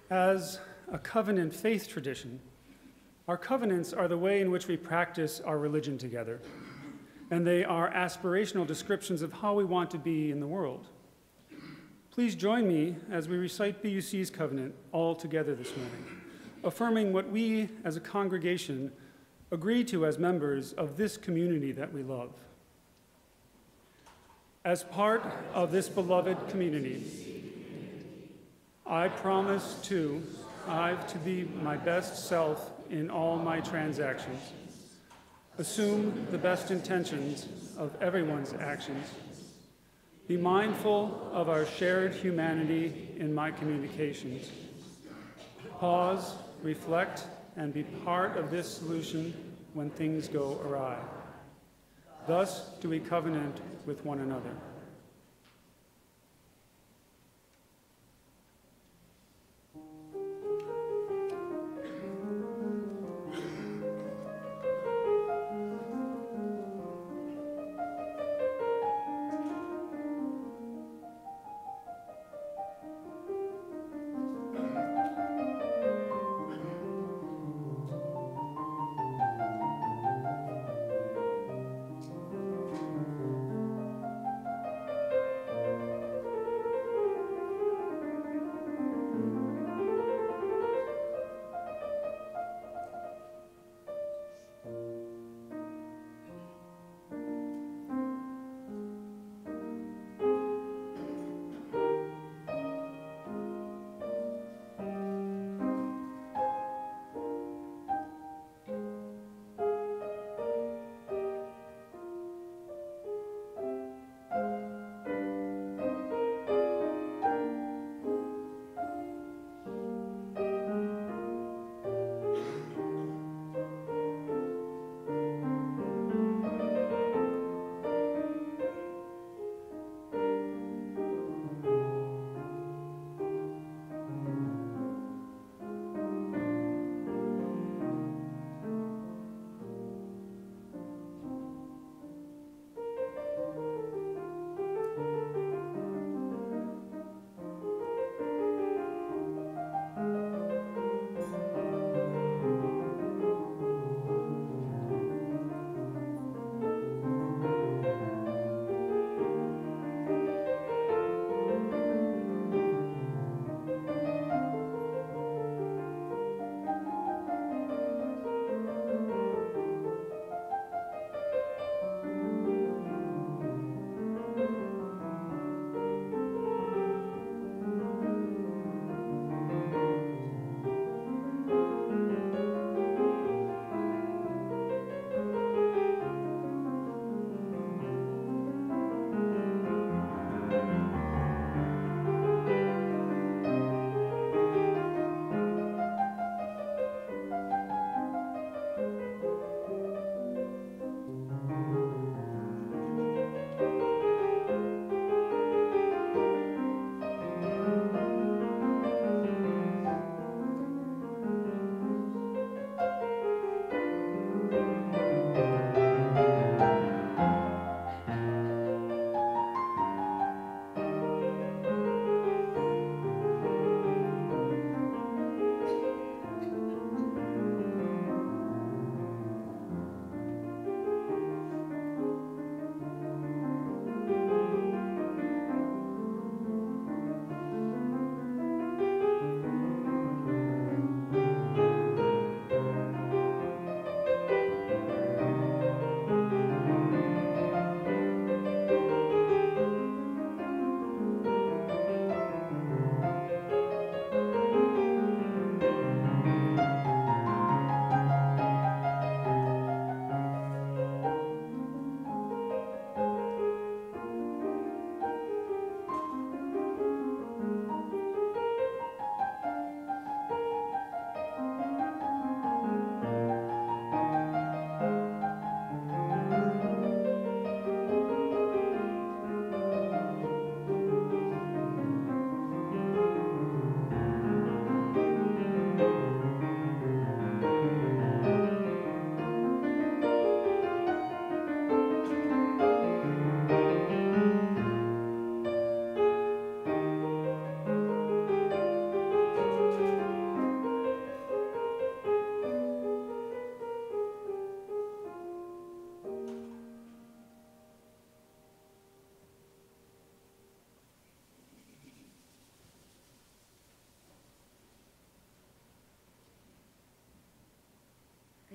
As a covenant faith tradition, our covenants are the way in which we practice our religion together, and they are aspirational descriptions of how we want to be in the world. Please join me as we recite BUC's covenant all together this morning, affirming what we as a congregation agree to as members of this community that we love. As part of this beloved community, I promise to strive to be my best self in all my transactions, assume the best intentions of everyone's actions, be mindful of our shared humanity in my communications, pause, reflect, and be part of this solution when things go awry. Thus do we covenant with one another.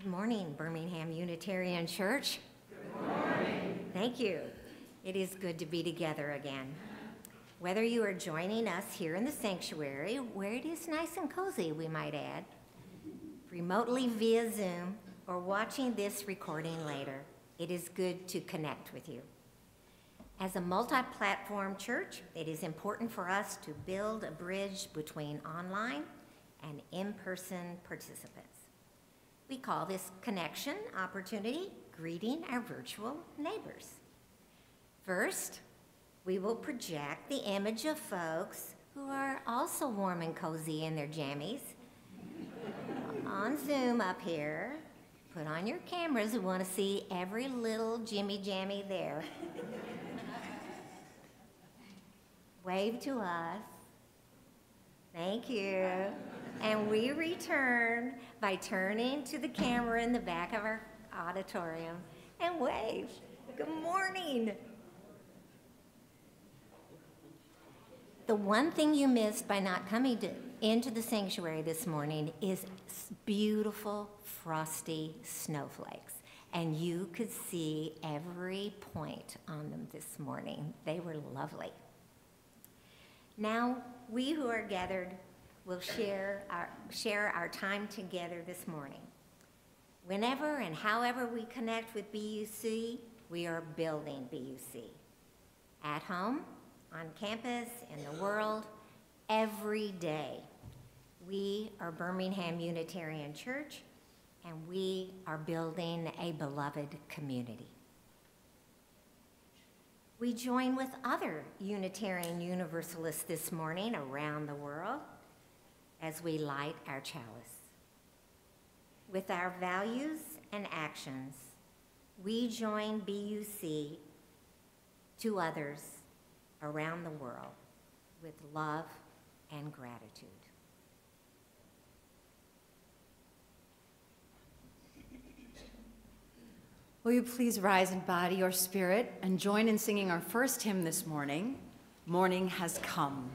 Good morning, Birmingham Unitarian Church. Good morning. Thank you. It is good to be together again. Whether you are joining us here in the sanctuary, where it is nice and cozy, we might add, remotely via Zoom, or watching this recording later, it is good to connect with you. As a multi-platform church, it is important for us to build a bridge between online and in-person participants. We call this connection opportunity greeting our virtual neighbors. First, we will project the image of folks who are also warm and cozy in their jammies on Zoom up here. Put on your cameras, we want to see every little Jimmy Jammy there. Wave to us. Thank you. And we return by turning to the camera in the back of our auditorium and wave. Good morning. The one thing you missed by not coming into the sanctuary this morning is beautiful, frosty snowflakes. And you could see every point on them this morning. They were lovely. Now, we who are gathered will share our time together this morning. Whenever and however we connect with BUC, we are building BUC. At home, on campus, in the world, every day. We are Birmingham Unitarian Church, and we are building a beloved community. We join with other Unitarian Universalists this morning around the world as we light our chalice. With our values and actions, we join BUC to others around the world with love and gratitude. Will you please rise in body or spirit and join in singing our first hymn this morning, Morning Has Come.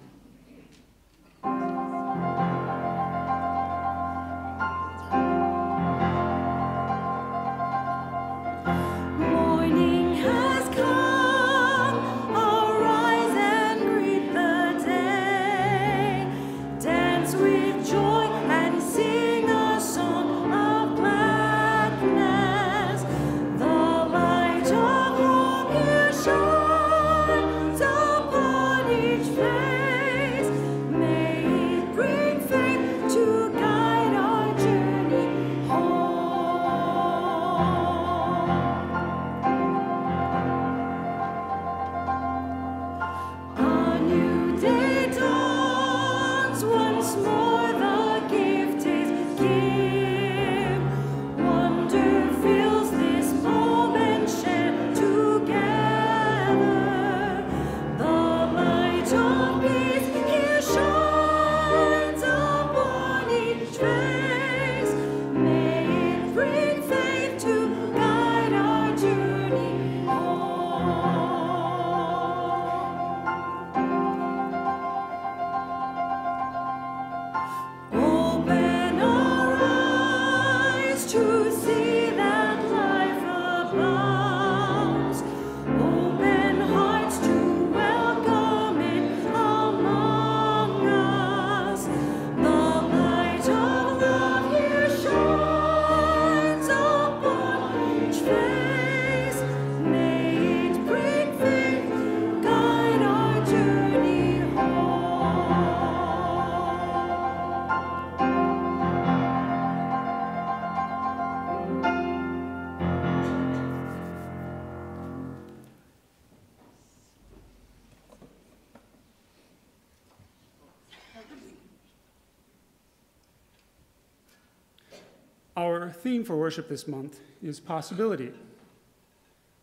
Our theme for worship this month is possibility.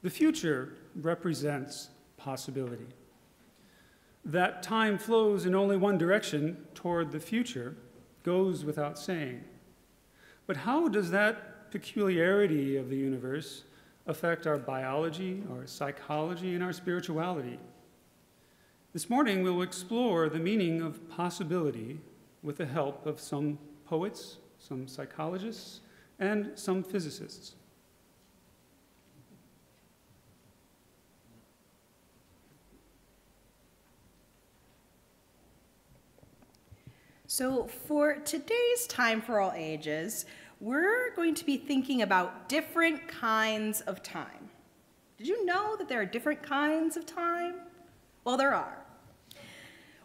The future represents possibility. That time flows in only one direction, toward the future, goes without saying. But how does that peculiarity of the universe affect our biology, our psychology, and our spirituality? This morning, we'll explore the meaning of possibility with the help of some poets, some psychologists, and some physicists. So for today's Time for All Ages, we're going to be thinking about different kinds of time. Did you know that there are different kinds of time? Well, there are.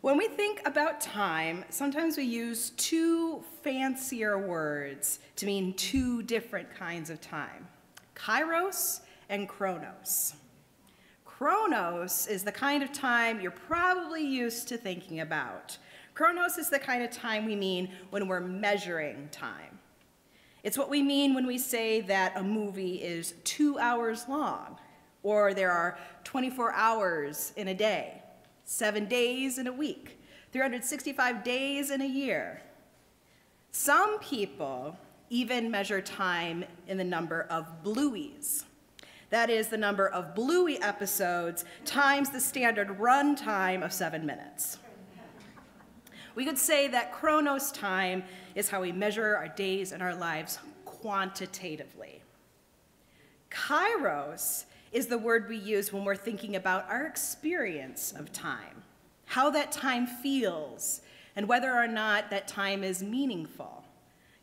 When we think about time, sometimes we use two fancier words to mean two different kinds of time: kairos and chronos. Chronos is the kind of time you're probably used to thinking about. Chronos is the kind of time we mean when we're measuring time. It's what we mean when we say that a movie is 2 hours long, or there are 24 hours in a day, 7 days in a week, 365 days in a year. Some people even measure time in the number of blueys. That is the number of Bluey episodes times the standard run time of 7 minutes. We could say that chronos time is how we measure our days and our lives quantitatively. Kairos is the word we use when we're thinking about our experience of time, how that time feels, and whether or not that time is meaningful.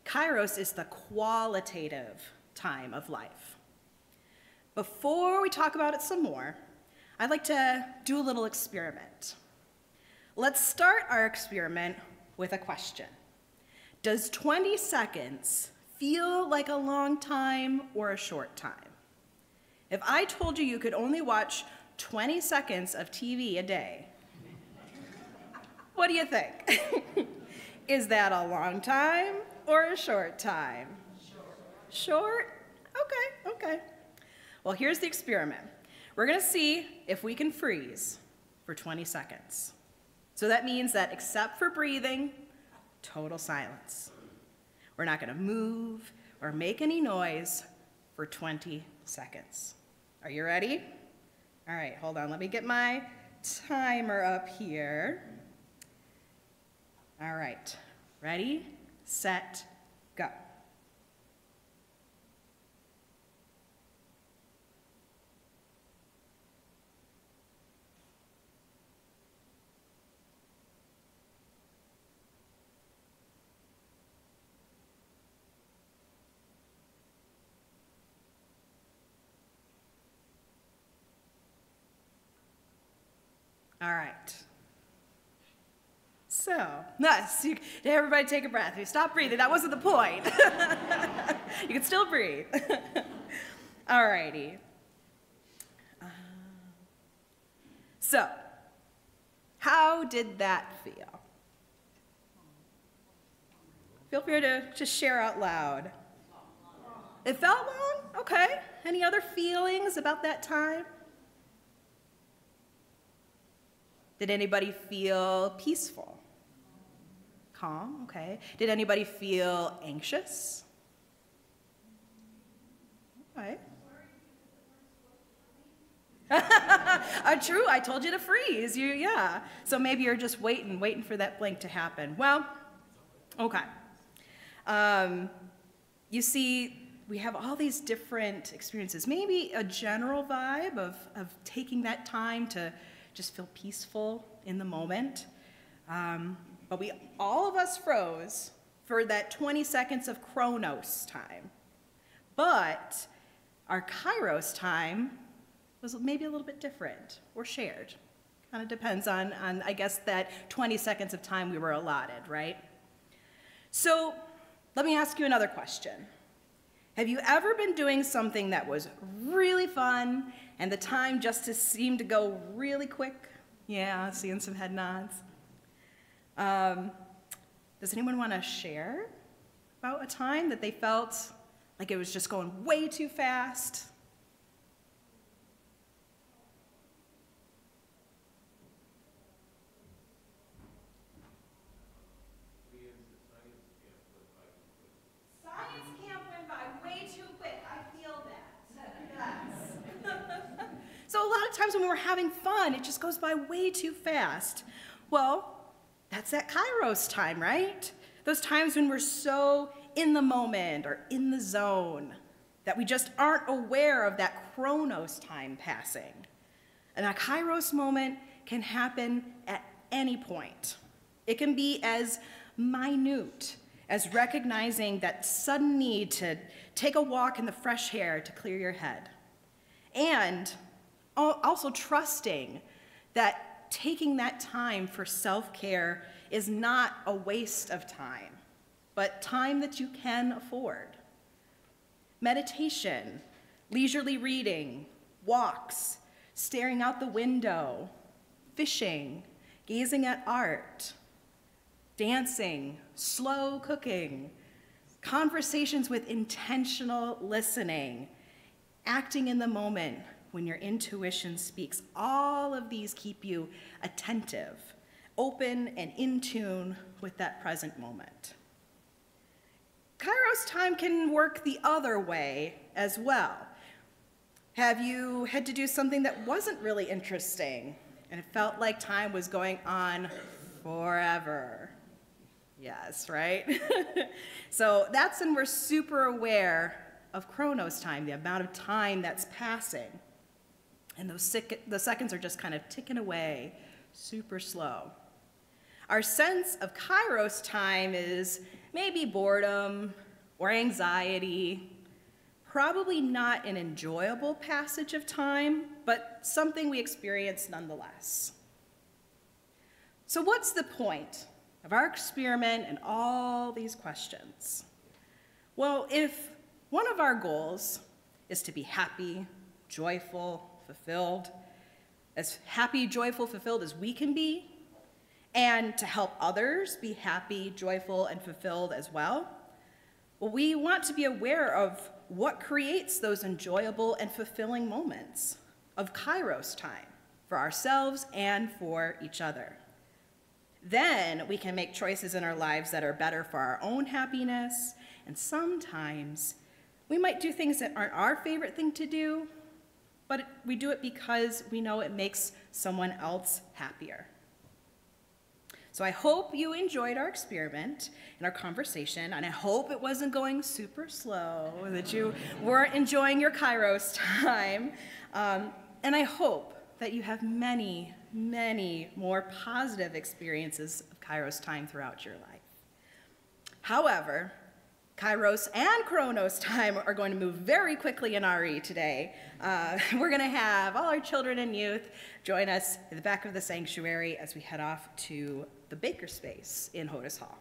Kairos is the qualitative time of life. Before we talk about it some more, I'd like to do a little experiment. Let's start our experiment with a question. Does 20 seconds feel like a long time or a short time? If I told you you could only watch 20 seconds of TV a day, what do you think? Is that a long time or a short time? Short? Okay. Well, here's the experiment. We're going to see if we can freeze for 20 seconds. So that means that except for breathing, total silence. We're not going to move or make any noise for 20 seconds. Are you ready? All right, hold on. Let me get my timer up here. All right, ready, set, go. All right. So, nice. Everybody take a breath. You stop breathing. That wasn't the point. You can still breathe. All righty. So, how did that feel? Feel free to just share out loud. It felt long? Okay. Any other feelings about that time? Did anybody feel peaceful? Calm, okay. Did anybody feel anxious? Okay. True, I told you to freeze. Yeah. So maybe you're just waiting for that blink to happen. Well, okay. You see, we have all these different experiences. Maybe a general vibe of taking that time to just feel peaceful in the moment. But all of us froze for that 20 seconds of chronos time. But our kairos time was maybe a little bit different or shared. Kind of depends on, I guess, that 20 seconds of time we were allotted, right? So let me ask you another question. Have you ever been doing something that was really fun and the time just seemed to go really quick? Yeah, seeing some head nods. Does anyone want to share about a time that they felt like it was just going way too fast? Science camp went by way too quick. I feel that. Yes. So a lot of times when we're having fun, it just goes by way too fast. Well, that's that kairos time, right? Those times when we're so in the moment or in the zone, that we just aren't aware of that chronos time passing. And a kairos moment can happen at any point. It can be as minute as recognizing that sudden need to take a walk in the fresh air to clear your head. And also trusting that taking that time for self-care is not a waste of time, but time that you can afford. Meditation, leisurely reading, walks, staring out the window, fishing, gazing at art, dancing, slow cooking, conversations with intentional listening, acting in the moment when your intuition speaks. All of these keep you attentive, open, and in tune with that present moment. Kairos time can work the other way as well. Have you had to do something that wasn't really interesting and it felt like time was going on forever? Yes, right? So that's when we're super aware of chronos time, the amount of time that's passing. And the seconds are just kind of ticking away, super slow. Our sense of kairos time is maybe boredom or anxiety, probably not an enjoyable passage of time, but something we experience nonetheless. So what's the point of our experiment and all these questions? Well, if one of our goals is to be happy, joyful, fulfilled, as happy, joyful, fulfilled as we can be, and to help others be happy, joyful, and fulfilled as well, we want to be aware of what creates those enjoyable and fulfilling moments of kairos time for ourselves and for each other. Then we can make choices in our lives that are better for our own happiness, and sometimes we might do things that aren't our favorite thing to do, but we do it because we know it makes someone else happier. So I hope you enjoyed our experiment and our conversation, and I hope it wasn't going super slow, that you weren't enjoying your kairos time, and I hope that you have many, many more positive experiences of kairos time throughout your life. However, kairos and chronos time are going to move very quickly in RE today. We're going to have all our children and youth join us in the back of the sanctuary as we head off to the Bakerspace in Hodes Hall.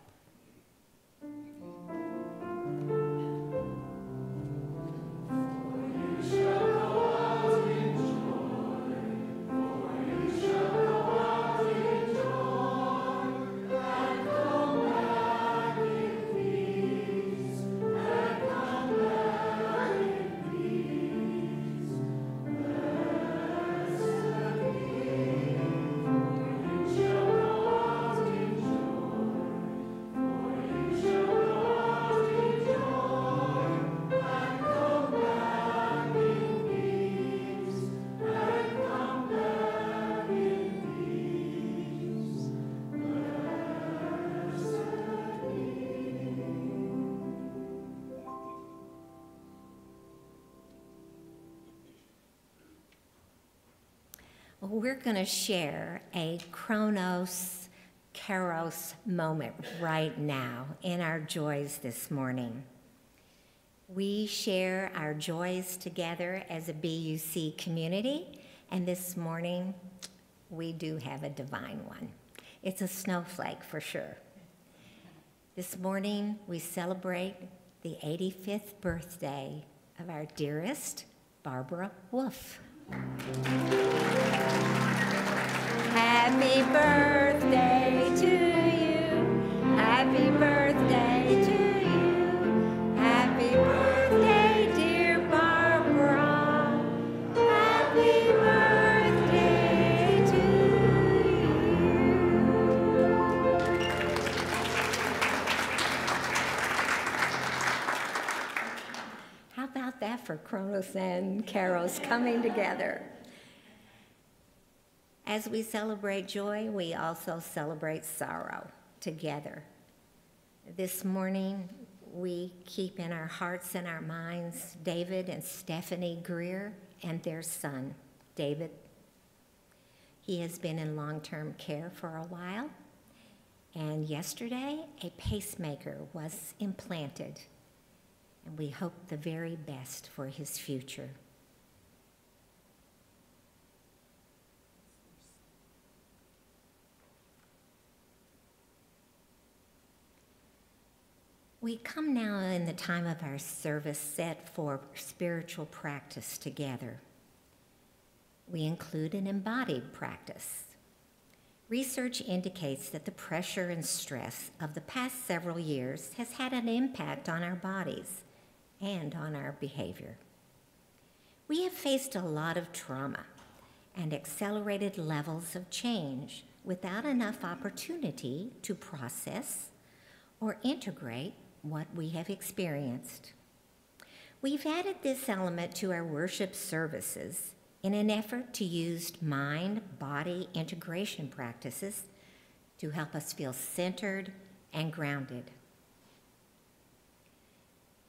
We're going to share a Chronos Kairos moment right now in our joys this morning. We share our joys together as a BUC community, and this morning we do have a divine one. It's a snowflake for sure. This morning we celebrate the 85th birthday of our dearest Barbara Wolf. Happy birthday to you. Happy birthday to you. Happy birthday, dear Barbara. Happy birthday to you. How about that for Chronos and Kairos coming together? As we celebrate joy, we also celebrate sorrow together. This morning, we keep in our hearts and our minds David and Stephanie Greer and their son, David. He has been in long-term care for a while, and yesterday a pacemaker was implanted, and we hope the very best for his future. We come now in the time of our service set for spiritual practice together. We include an embodied practice. Research indicates that the pressure and stress of the past several years has had an impact on our bodies and on our behavior. We have faced a lot of trauma and accelerated levels of change without enough opportunity to process or integrate what we have experienced. We've added this element to our worship services in an effort to use mind-body integration practices to help us feel centered and grounded.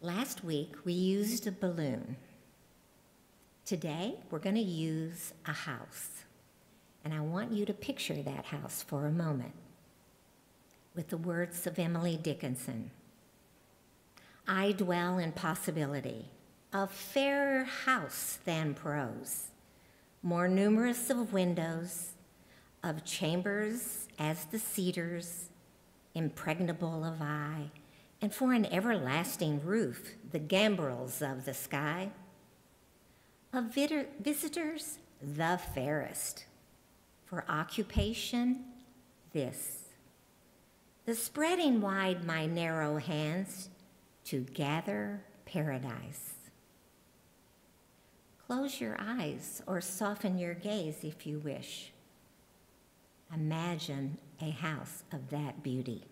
Last week, we used a balloon. Today, we're going to use a house, and I want you to picture that house for a moment with the words of Emily Dickinson. I dwell in possibility, a fairer house than prose, more numerous of windows, of chambers as the cedars, impregnable of eye, and for an everlasting roof, the gambrels of the sky. Of visitors, the fairest. For occupation, this. The spreading wide my narrow hands to gather paradise. Close your eyes or soften your gaze if you wish. Imagine a house of that beauty.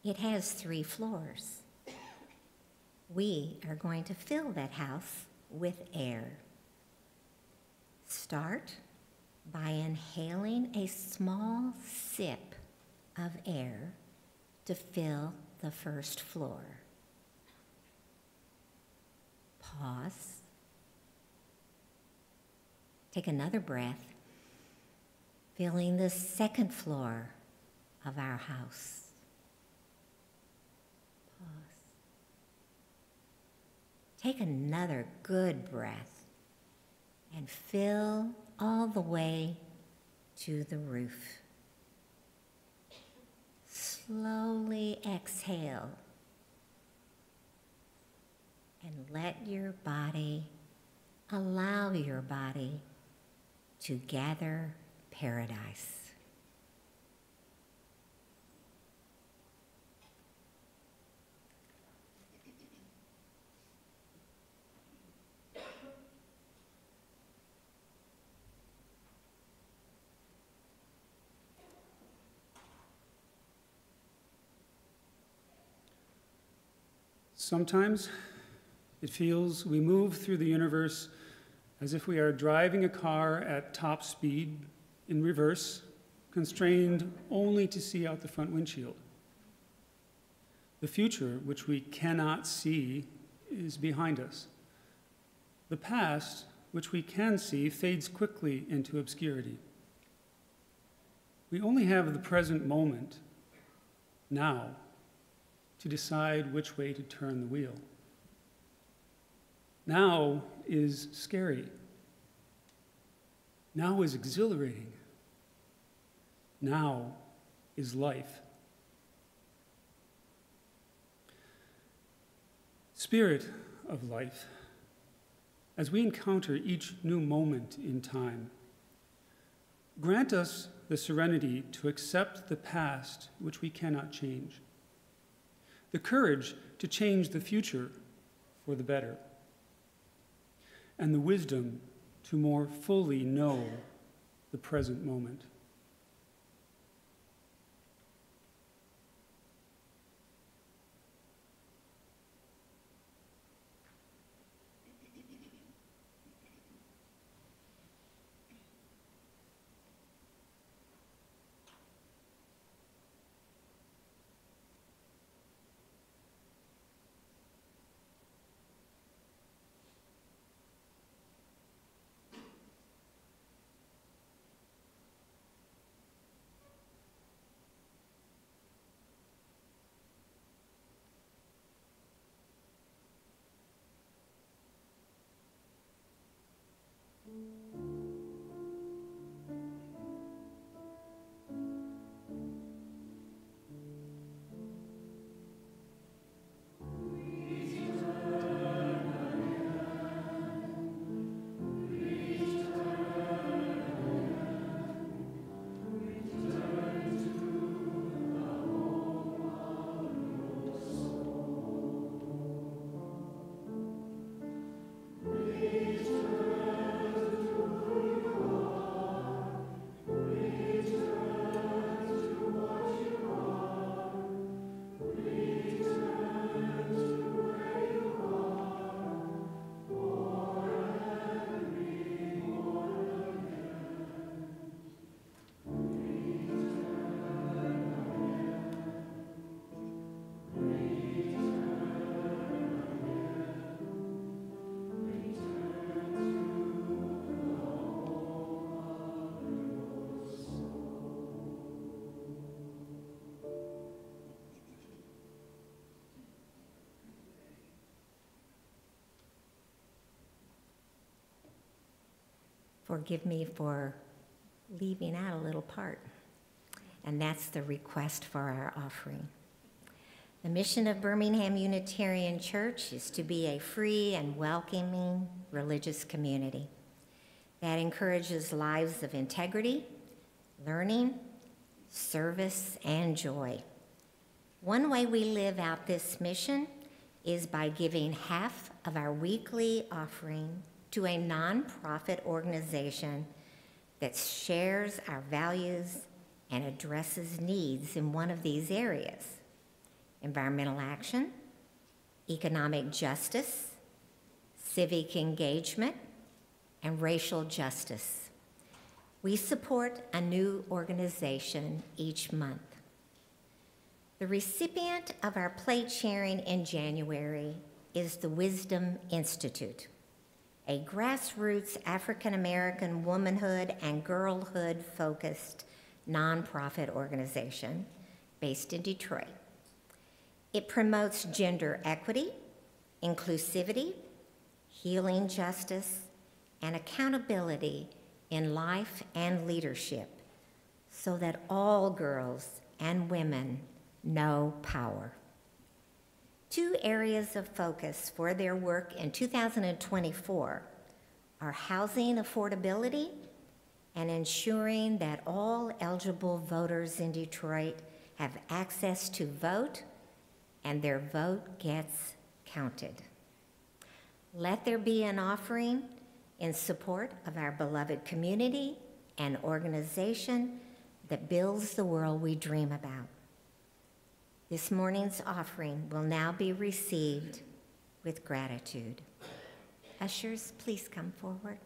It has 3 floors. We are going to fill that house with air. Start by inhaling a small sip of air to fill the first floor. Pause. Take another breath, filling the second floor of our house. Pause. Take another good breath and fill all the way to the roof. Slowly exhale and allow your body to gather paradise. Sometimes it feels we move through the universe as if we are driving a car at top speed in reverse, constrained only to see out the front windshield. The future, which we cannot see, is behind us. The past, which we can see, fades quickly into obscurity. We only have the present moment, now, to decide which way to turn the wheel. Now is scary. Now is exhilarating. Now is life. Spirit of life, as we encounter each new moment in time, grant us the serenity to accept the past which we cannot change, the courage to change the future for the better, and the wisdom to more fully know the present moment. Forgive me for leaving out a little part, and that's the request for our offering. The mission of Birmingham Unitarian Church is to be a free and welcoming religious community that encourages lives of integrity, learning, service, and joy. One way we live out this mission is by giving half of our weekly offering to a nonprofit organization that shares our values and addresses needs in one of these areas: environmental action, economic justice, civic engagement, and racial justice. We support a new organization each month. The recipient of our plate sharing in January is the Wisdom Institute, a grassroots African-American womanhood and girlhood-focused nonprofit organization based in Detroit. It promotes gender equity, inclusivity, healing justice, and accountability in life and leadership so that all girls and women know power. Two areas of focus for their work in 2024 are housing affordability and ensuring that all eligible voters in Detroit have access to vote and their vote gets counted. Let there be an offering in support of our beloved community and organization that builds the world we dream about. This morning's offering will now be received with gratitude. Ushers, please come forward.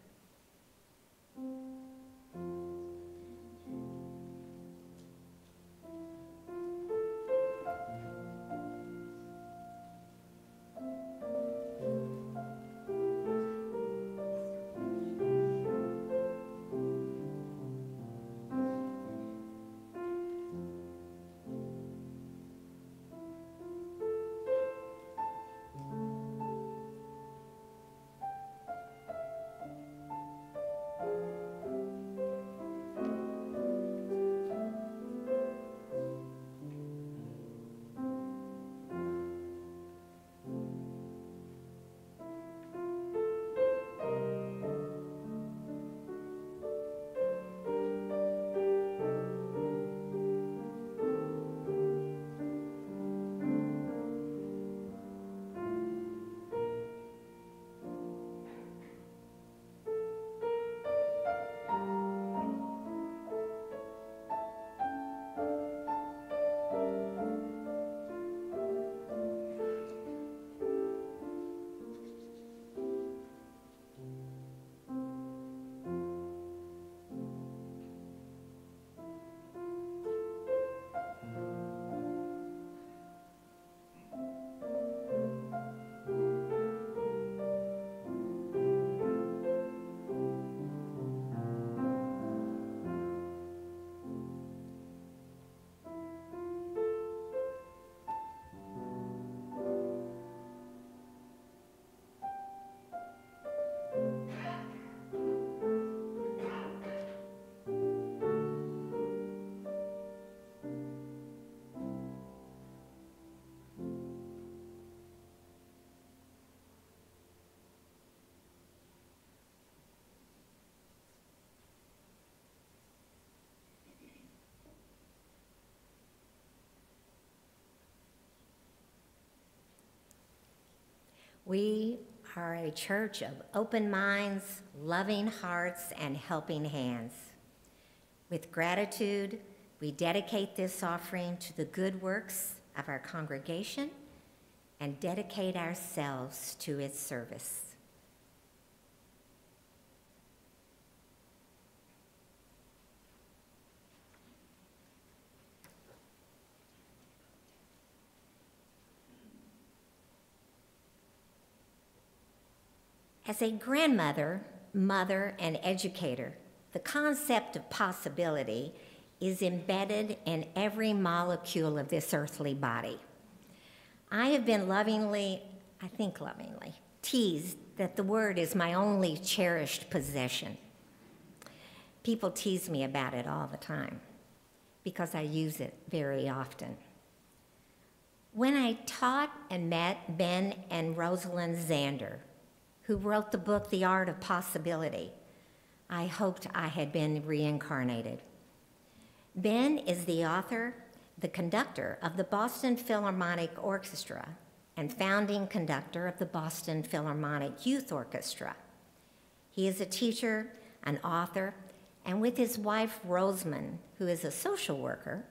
We are a church of open minds, loving hearts, and helping hands. With gratitude, we dedicate this offering to the good works of our congregation and dedicate ourselves to its service. As a grandmother, mother, and educator, the concept of possibility is embedded in every molecule of this earthly body. I have been lovingly teased that the word is my only cherished possession. People tease me about it all the time because I use it very often. When I taught and met Ben and Rosalind Zander, who wrote the book, The Art of Possibility, I hoped I had been reincarnated. Ben is the author, the conductor of the Boston Philharmonic Orchestra and founding conductor of the Boston Philharmonic Youth Orchestra. He is a teacher, an author, and with his wife, Rosamond, who is a social worker,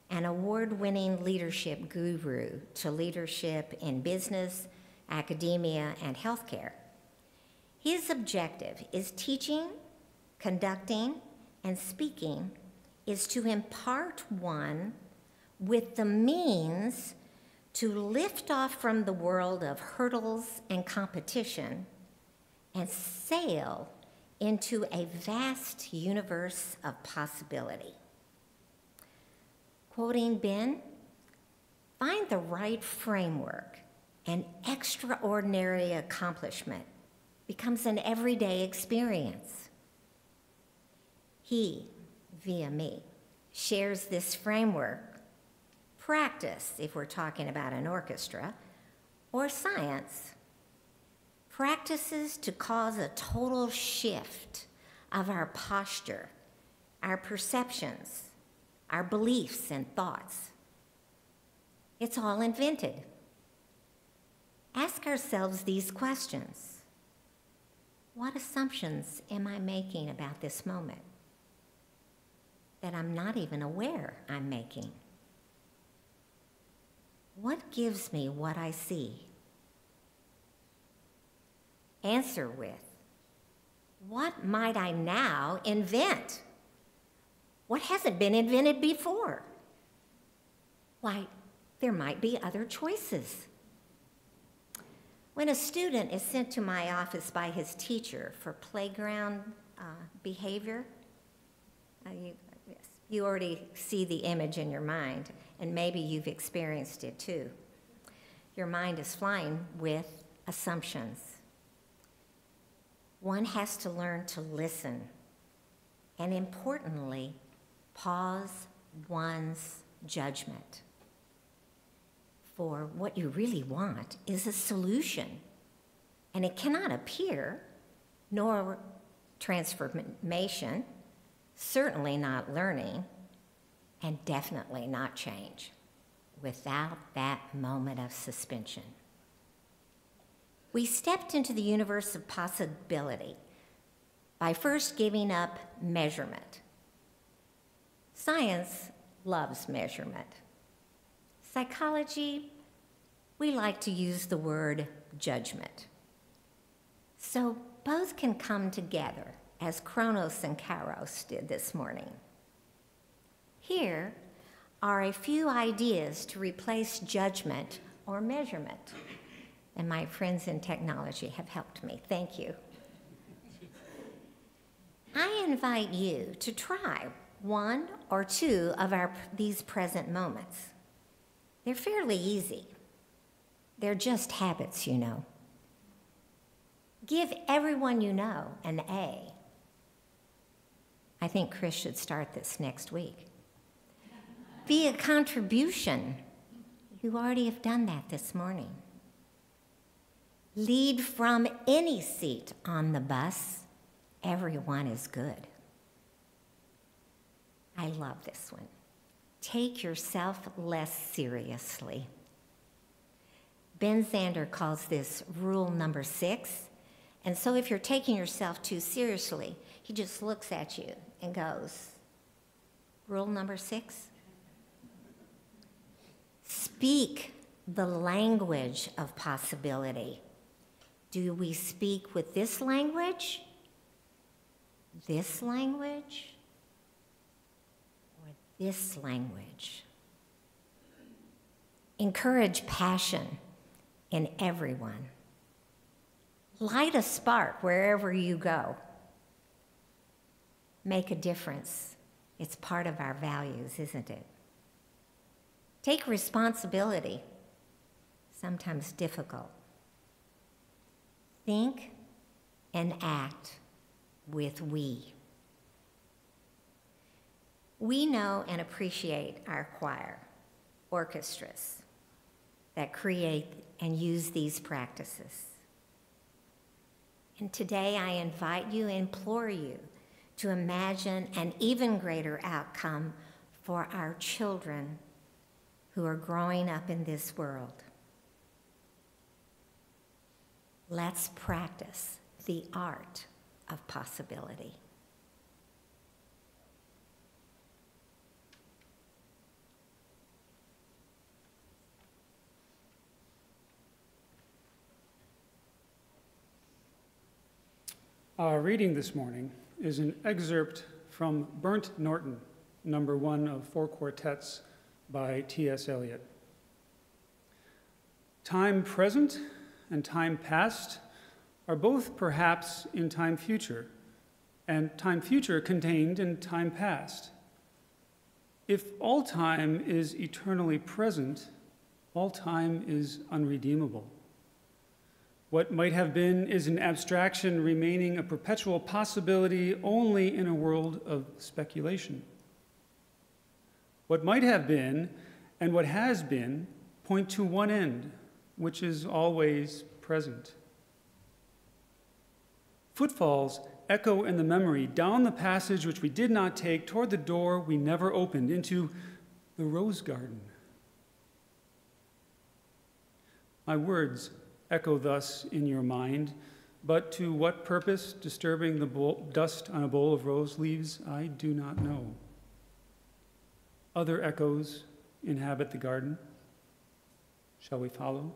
an award-winning leadership guru to leadership in business, academia, and healthcare. His objective is teaching, conducting, and speaking is to impart one with the means to lift off from the world of hurdles and competition and sail into a vast universe of possibility. Quoting Ben, find the right framework, and extraordinary accomplishment becomes an everyday experience. He, via me, shares this framework, practice, if we're talking about an orchestra, or science, practices to cause a total shift of our posture, our perceptions, our beliefs and thoughts. It's all invented. Ask ourselves these questions. What assumptions am I making about this moment that I'm not even aware I'm making? What gives me what I see? Answer with, what might I now invent? What hasn't been invented before? Why, there might be other choices. When a student is sent to my office by his teacher for playground behavior, you already see the image in your mind, and maybe you've experienced it too. Your mind is flying with assumptions. One has to learn to listen, and importantly, pause one's judgment. For what you really want is a solution, and it cannot appear, nor transformation, certainly not learning, and definitely not change, without that moment of suspension. We stepped into the universe of possibility by first giving up measurement. Science loves measurement. Psychology, we like to use the word judgment. So both can come together, as Kronos and Kairos did this morning. Here are a few ideas to replace judgment or measurement. And my friends in technology have helped me. Thank you. I invite you to try one or two of these present moments. They're fairly easy. They're just habits, you know. Give everyone you know an A. I think Chris should start this next week. Be a contribution. You already have done that this morning. Lead from any seat on the bus. Everyone is good. I love this one. Take yourself less seriously. Ben Zander calls this rule number 6. And so if you're taking yourself too seriously, he just looks at you and goes, rule number 6? Speak the language of possibility. Do we speak with this language, or this language? Encourage passion in everyone. Light a spark wherever you go. Make a difference. It's part of our values, isn't it? Take responsibility, sometimes difficult. Think and act with we. We know and appreciate our choir, orchestras that create and use these practices. And today I invite you, implore you to imagine an even greater outcome for our children who are growing up in this world. Let's practice the art of possibility. Our reading this morning is an excerpt from Burnt Norton, number 1 of 4 quartets by T.S. Eliot. Time present and time past are both perhaps in time future, and time future contained in time past. If all time is eternally present, all time is unredeemable. What might have been is an abstraction remaining a perpetual possibility only in a world of speculation. What might have been and what has been point to one end, which is always present. Footfalls echo in the memory down the passage which we did not take toward the door we never opened into the rose garden. My words echo thus in your mind, but to what purpose disturbing the dust on a bowl of rose leaves, I do not know. Other echoes inhabit the garden. Shall we follow?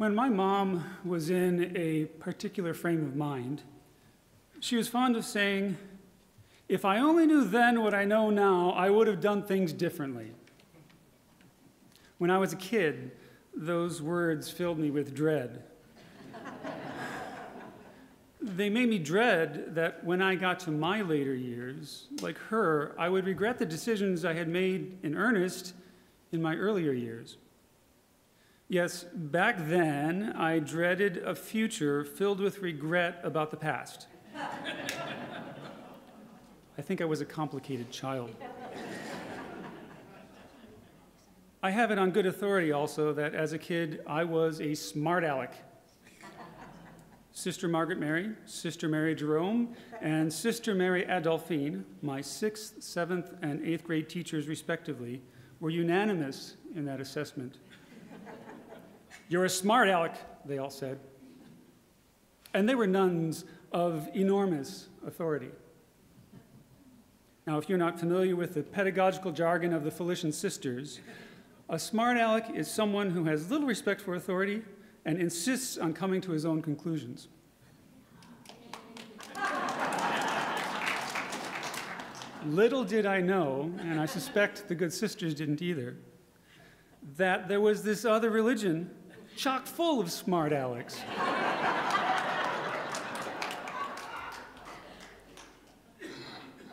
When my mom was in a particular frame of mind, she was fond of saying, "If I only knew then what I know now, I would have done things differently." When I was a kid, those words filled me with dread. They made me dread that when I got to my later years, like her, I would regret the decisions I had made in earnest in my earlier years. Yes, back then, I dreaded a future filled with regret about the past. I think I was a complicated child. I have it on good authority also that as a kid, I was a smart aleck. Sister Margaret Mary, Sister Mary Jerome, and Sister Mary Adolphine, my 6th, 7th, and 8th grade teachers respectively, were unanimous in that assessment. "You're a smart aleck," they all said. And they were nuns of enormous authority. Now, if you're not familiar with the pedagogical jargon of the Felician sisters, a smart aleck is someone who has little respect for authority and insists on coming to his own conclusions. Little did I know, and I suspect the good sisters didn't either, that there was this other religion chock full of smart alecks.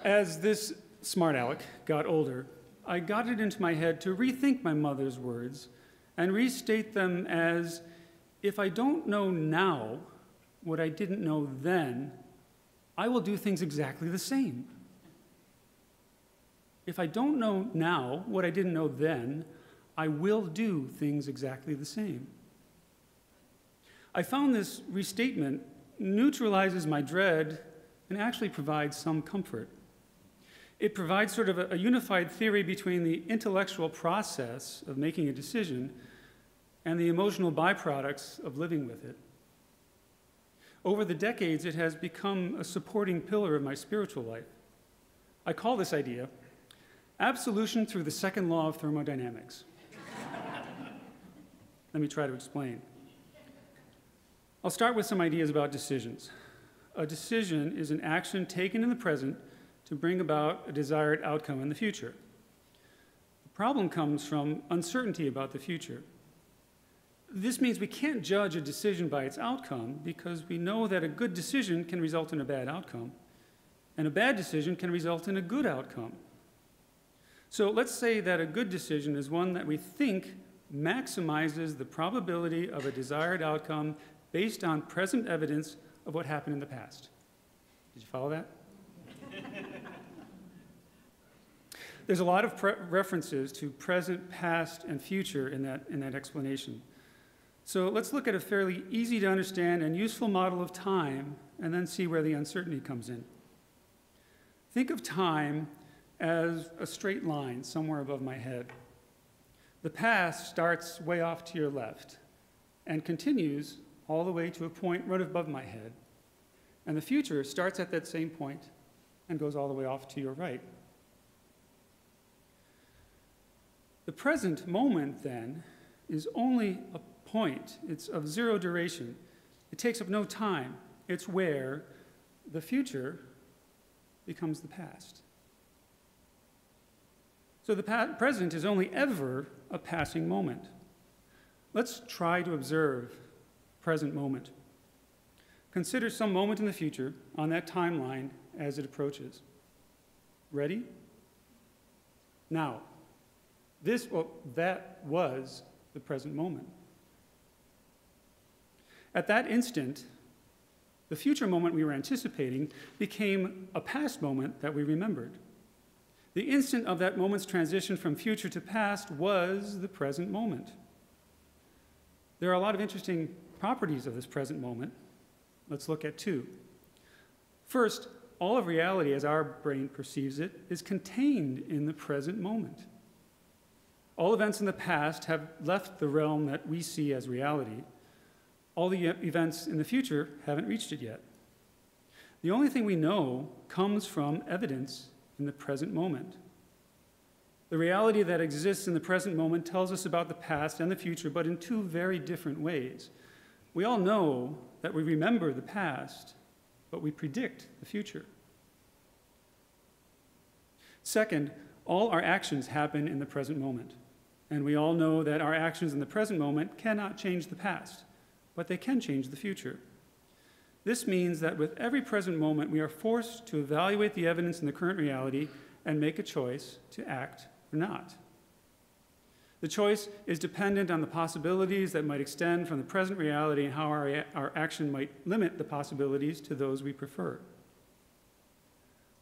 As this smart aleck got older, I got it into my head to rethink my mother's words and restate them as, if I don't know now what I didn't know then, I will do things exactly the same. If I don't know now what I didn't know then, I will do things exactly the same. I found this restatement neutralizes my dread and actually provides some comfort. It provides sort of a unified theory between the intellectual process of making a decision and the emotional byproducts of living with it. Over the decades, it has become a supporting pillar of my spiritual life. I call this idea absolution through the second law of thermodynamics. Let me try to explain. I'll start with some ideas about decisions. A decision is an action taken in the present to bring about a desired outcome in the future. The problem comes from uncertainty about the future. This means we can't judge a decision by its outcome because we know that a good decision can result in a bad outcome, and a bad decision can result in a good outcome. So let's say that a good decision is one that we think maximizes the probability of a desired outcome based on present evidence of what happened in the past. Did you follow that? There's a lot of references to present, past, and future in that explanation. So let's look at a fairly easy to understand and useful model of time and then see where the uncertainty comes in. Think of time as a straight line somewhere above my head. The past starts way off to your left and continues all the way to a point right above my head. And the future starts at that same point and goes all the way off to your right. The present moment, then, is only a point. It's of zero duration. It takes up no time. It's where the future becomes the past. So the present is only ever a passing moment. Let's try to observe present moment. Consider some moment in the future on that timeline as it approaches. Ready? Now, that was the present moment. At that instant, the future moment we were anticipating became a past moment that we remembered. The instant of that moment's transition from future to past was the present moment. There are a lot of interesting properties of this present moment. Let's look at two. First, all of reality as our brain perceives it is contained in the present moment. All events in the past have left the realm that we see as reality. All the events in the future haven't reached it yet. The only thing we know comes from evidence in the present moment. The reality that exists in the present moment tells us about the past and the future, but in two very different ways. We all know that we remember the past, but we predict the future. Second, all our actions happen in the present moment. And we all know that our actions in the present moment cannot change the past, but they can change the future. This means that with every present moment, we are forced to evaluate the evidence in the current reality and make a choice to act or not. The choice is dependent on the possibilities that might extend from the present reality and how our action might limit the possibilities to those we prefer.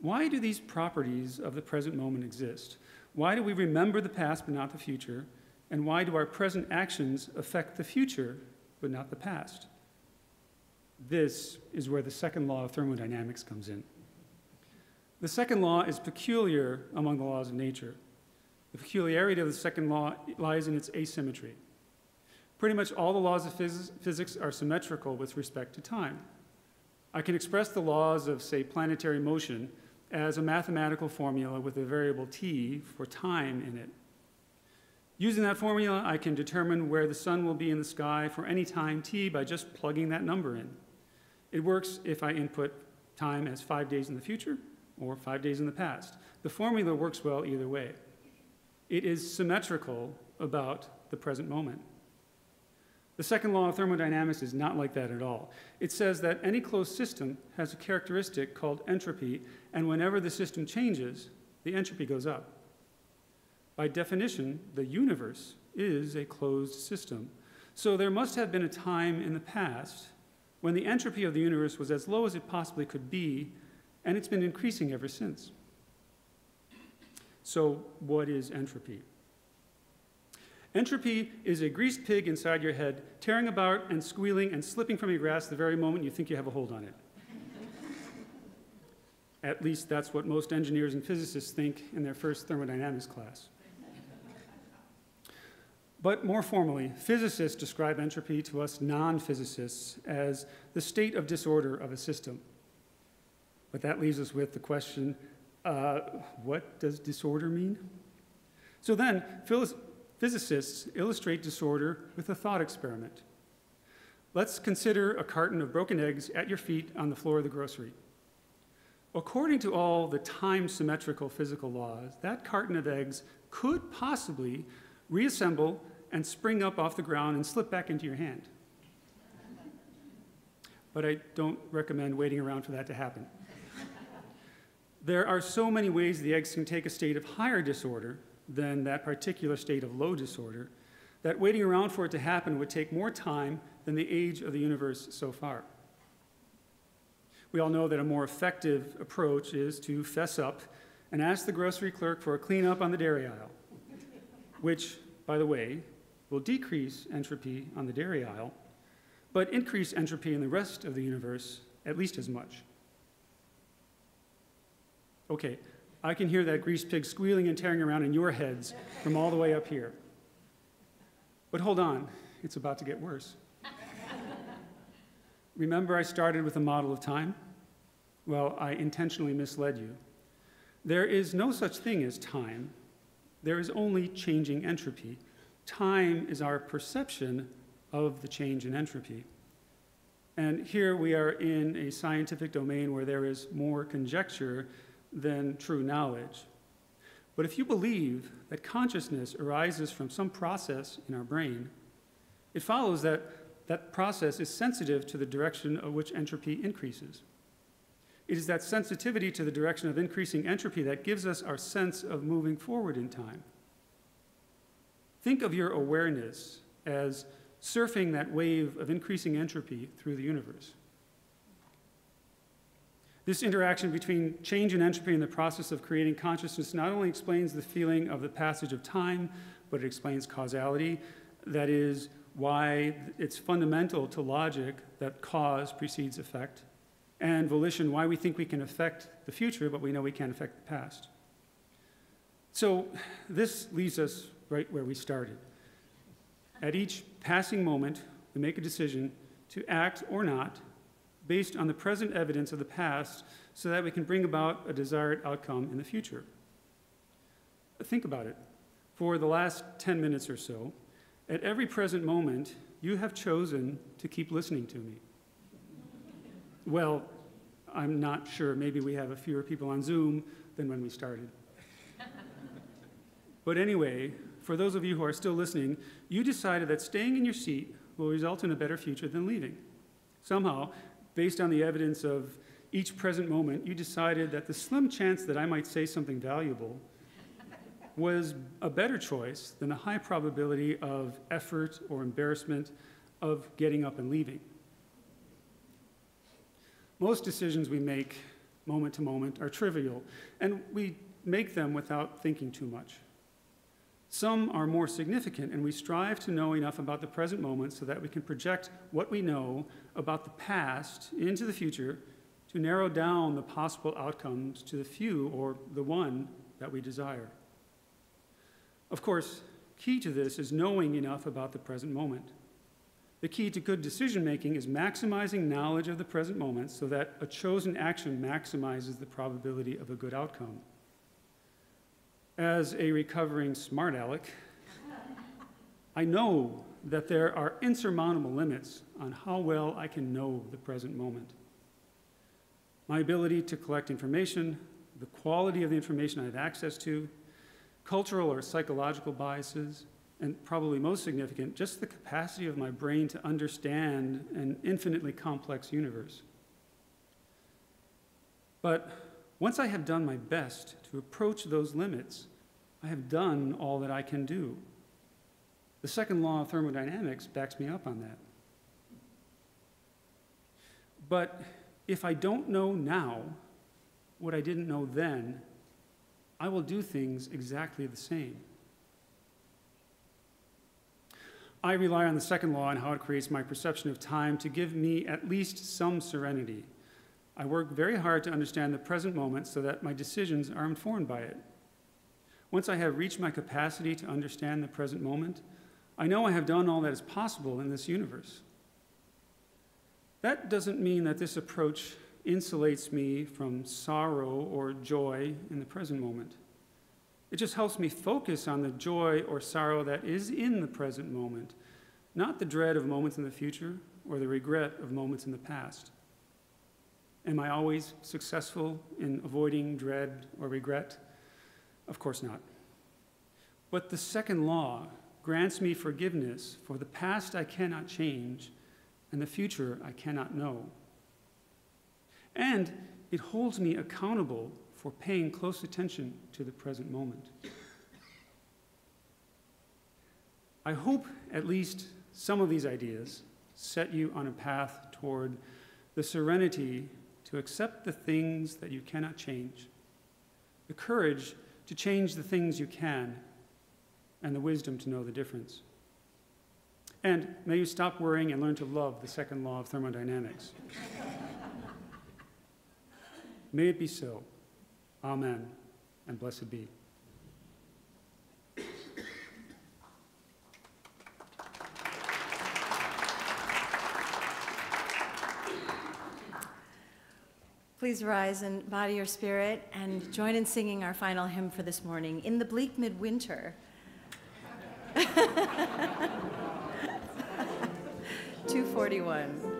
Why do these properties of the present moment exist? Why do we remember the past but not the future? And why do our present actions affect the future but not the past? This is where the second law of thermodynamics comes in. The second law is peculiar among the laws of nature. The peculiarity of the second law lies in its asymmetry. Pretty much all the laws of physics are symmetrical with respect to time. I can express the laws of, say, planetary motion as a mathematical formula with a variable t for time in it. Using that formula, I can determine where the sun will be in the sky for any time t by just plugging that number in. It works if I input time as 5 days in the future or 5 days in the past. The formula works well either way. It is symmetrical about the present moment. The second law of thermodynamics is not like that at all. It says that any closed system has a characteristic called entropy, and whenever the system changes, the entropy goes up. By definition, the universe is a closed system. So there must have been a time in the past when the entropy of the universe was as low as it possibly could be, and it's been increasing ever since. So what is entropy? Entropy is a greased pig inside your head, tearing about and squealing and slipping from your grasp the very moment you think you have a hold on it. At least that's what most engineers and physicists think in their first thermodynamics class. But more formally, physicists describe entropy to us non-physicists as the state of disorder of a system. But that leaves us with the question, what does disorder mean? So then, physicists illustrate disorder with a thought experiment. Let's consider a carton of broken eggs at your feet on the floor of the grocery. According to all the time-symmetrical physical laws, that carton of eggs could possibly reassemble and spring up off the ground and slip back into your hand. But I don't recommend waiting around for that to happen. There are so many ways the eggs can take a state of higher disorder than that particular state of low disorder, that waiting around for it to happen would take more time than the age of the universe so far. We all know that a more effective approach is to fess up and ask the grocery clerk for a cleanup on the dairy aisle, which, by the way, will decrease entropy on the dairy aisle, but increase entropy in the rest of the universe at least as much. Okay, I can hear that greased pig squealing and tearing around in your heads from all the way up here. But hold on, it's about to get worse. Remember I started with a model of time? Well, I intentionally misled you. There is no such thing as time. There is only changing entropy. Time is our perception of the change in entropy. And here we are in a scientific domain where there is more conjecture than true knowledge. But if you believe that consciousness arises from some process in our brain, it follows that that process is sensitive to the direction of which entropy increases. It is that sensitivity to the direction of increasing entropy that gives us our sense of moving forward in time. Think of your awareness as surfing that wave of increasing entropy through the universe. This interaction between change in entropy and the process of creating consciousness not only explains the feeling of the passage of time, but it explains causality. That is why it's fundamental to logic that cause precedes effect, and volition, why we think we can affect the future, but we know we can't affect the past. So this leaves us right where we started. At each passing moment, we make a decision to act or not based on the present evidence of the past so that we can bring about a desired outcome in the future. Think about it. For the last 10 minutes or so, at every present moment, you have chosen to keep listening to me. Well, I'm not sure. Maybe we have fewer people on Zoom than when we started. But anyway, for those of you who are still listening, you decided that staying in your seat will result in a better future than leaving. Somehow, based on the evidence of each present moment, you decided that the slim chance that I might say something valuable was a better choice than the high probability of effort or embarrassment of getting up and leaving. Most decisions we make moment to moment are trivial, and we make them without thinking too much. Some are more significant, and we strive to know enough about the present moment so that we can project what we know about the past into the future to narrow down the possible outcomes to the few or the one that we desire. Of course, key to this is knowing enough about the present moment. The key to good decision-making is maximizing knowledge of the present moment so that a chosen action maximizes the probability of a good outcome. As a recovering smart aleck, I know that there are insurmountable limits on how well I can know the present moment. My ability to collect information, the quality of the information I have access to, cultural or psychological biases, and probably most significant, just the capacity of my brain to understand an infinitely complex universe. But once I have done my best to approach those limits, I have done all that I can do. The second law of thermodynamics backs me up on that. But if I don't know now what I didn't know then, I will do things exactly the same. I rely on the second law and how it creates my perception of time to give me at least some serenity. I work very hard to understand the present moment so that my decisions are informed by it. Once I have reached my capacity to understand the present moment, I know I have done all that is possible in this universe. That doesn't mean that this approach insulates me from sorrow or joy in the present moment. It just helps me focus on the joy or sorrow that is in the present moment, not the dread of moments in the future or the regret of moments in the past. Am I always successful in avoiding dread or regret? Of course not. But the second law grants me forgiveness for the past I cannot change and the future I cannot know. And it holds me accountable for paying close attention to the present moment. I hope at least some of these ideas set you on a path toward the serenity to accept the things that you cannot change, the courage to change the things you can, and the wisdom to know the difference. And may you stop worrying and learn to love the second law of thermodynamics. May it be so. Amen, and blessed be. Please rise and body your spirit and join in singing our final hymn for this morning, In the Bleak Midwinter. 241.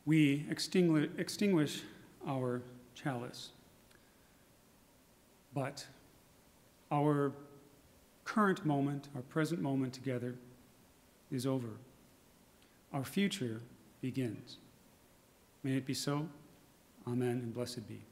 We extinguish our chalice, but our current moment, our present moment together is over. Our future begins. May it be so. Amen, and blessed be.